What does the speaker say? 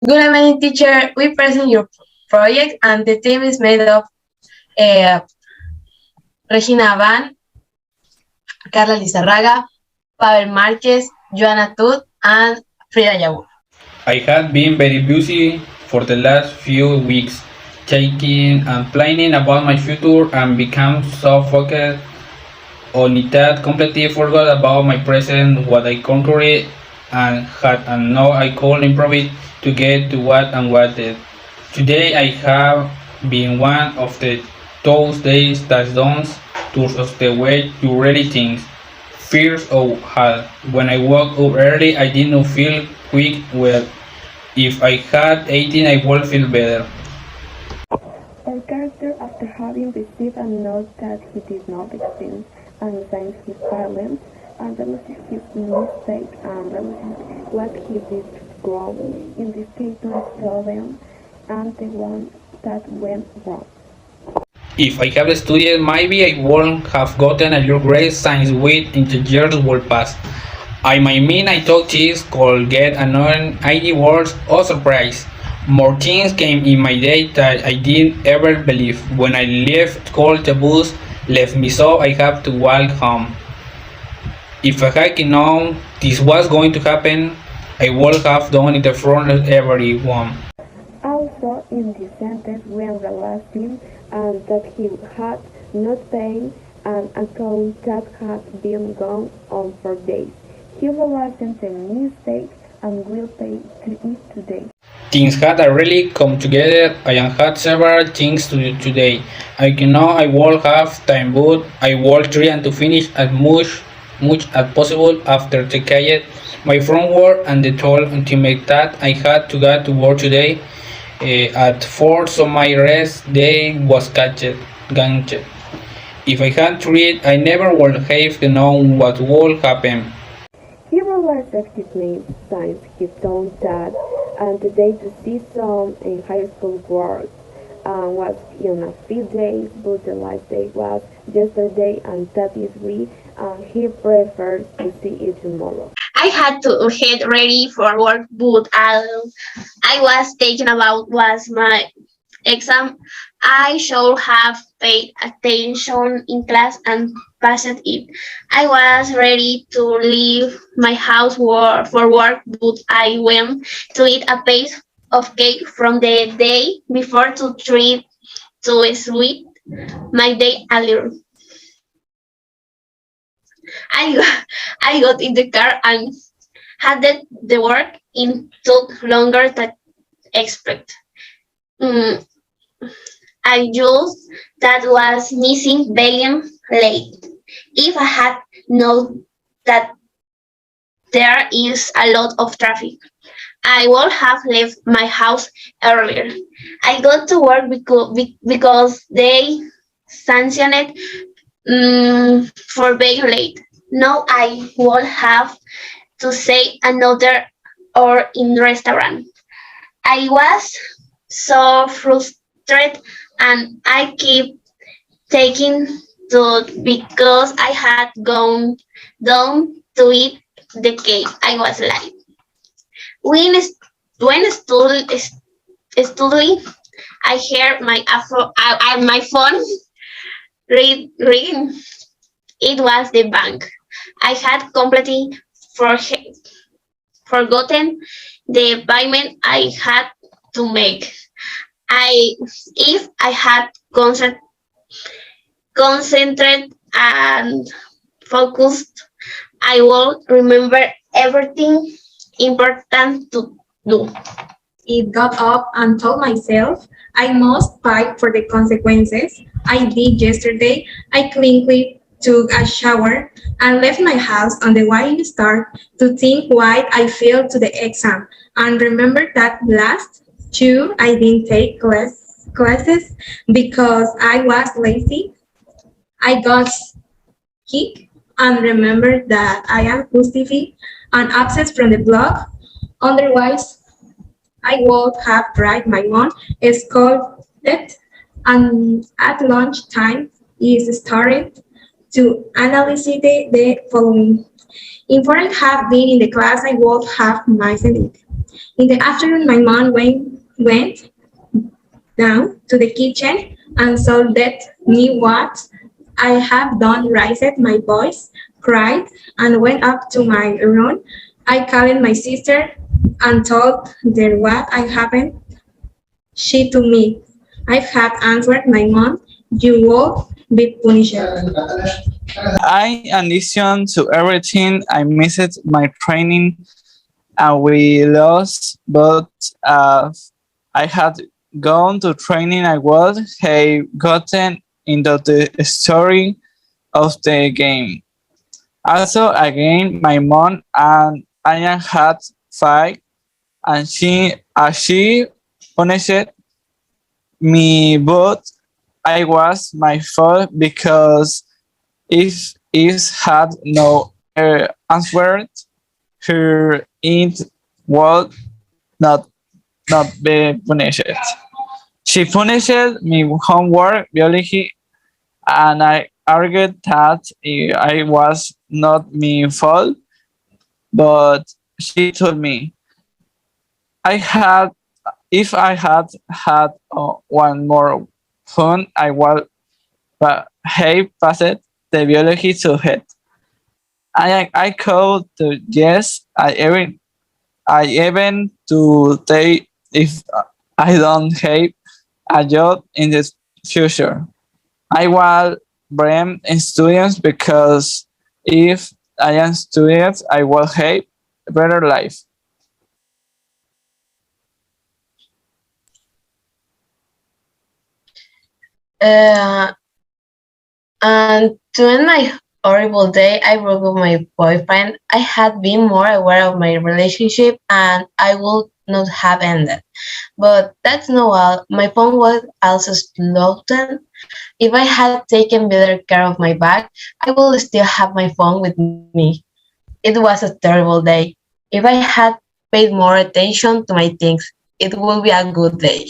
Good evening, teacher. We present your project, and the team is made of uh, Regina Aban, Carla Lizarraga, Pavel Marquez, Joana Tut, and Fryda Yabur. I have been very busy for the last few weeks, taking and planning about my future and become so focused on it that completely forgot about my present, what I conquered and had, and now I could improve it to get to what I wanted. Today I have been one of those days that don't turn us the way you really think. First of all, when I woke up early, I didn't feel quick well. If I had 18, I would feel better. Our character, after having received a note that he did not exist, and signed his silence, and realized his mistake, and realized what he did wrong, in this case not tell them, and the one that went wrong. If I had studied, maybe I wouldn't have gotten a your grade science with in the years would pass. I might mean I thought this could get another 80 words or surprise. More things came in my day that I didn't ever believe. When I left school, the bus left me, so I have to walk home. If I had known this was going to happen, I would have done it in front of everyone. Also, in this sentence, when realizing that he had not paid an account that had been gone on for days, he realized the mistake and will pay to it today. Things had really come together. I had several things to do today. I know I will have time, but I will try to finish as much as possible after the quiet my front work and the told ultimate that I had to go to work today at 4, so my rest day was ganched. If I had tried, I never would have known what would happen. He realized that his name, signs his own dad, and the day to see some in high school work was in a few days, but the last day was yesterday, and that is why he prefers to see it tomorrow. I had to get ready for work, but I was thinking about was my exam. I should have paid attention in class and passed it. I was ready to leave my house for work, but I went to eat a piece of cake from the day before to treat to sweet my day earlier. I got, I got in the car and had the work in took longer than expected. Mm, I just that was missing being late. If I had known that there is a lot of traffic, I would have left my house earlier. I got to work because they sanctioned for being late. Now I would have to say another or in restaurant. I was so frustrated and I keep taking to because I had gone down to eat the cake. I was like, when when studying, I hear my phone ring. It was the bank. I had completely for, forgotten the payment I had to make. I if I had concentrated and focused, I would remember everything important to do. It got up and told myself I must fight for the consequences. I did yesterday. I cleanly took a shower and left my house on the way start to think why I failed to the exam and remember that last two I didn't take classes because I was lazy. I got kicked and remembered that I am positive and absent from the blog. Otherwise, I would have tried my own scolded and at lunchtime is started to analyze the following. If I have been in the class, I would have missed it. In the afternoon, my mom went down to the kitchen and saw that me what I have done, raised my voice, cried, and went up to my room. I called my sister and told her what I happened. She to me, I had answered my mom, you will be punished. I, in addition to everything, I missed my training and we lost, but I had gone to training, I would have gotten into the story of the game. Also, again, my mom and I had fight, and she punished me, but I was my fault because if it had no answered, her it would not not be punished. She punished me homework, biology, and I argued that I was not my fault, but she told me I had if I had had one more fun, I would have passed the biology to it. I called to yes, I even to take if I don't have a job in the future. I will blame students because if I am students, I will have a better life. Uh, and to end my horrible day, I broke with my boyfriend. I had been more aware of my relationship and I would not have ended. But that's not all. My phone was also stolen. If I had taken better care of my bag, I would still have my phone with me. It was a terrible day. If I had paid more attention to my things, it would be a good day.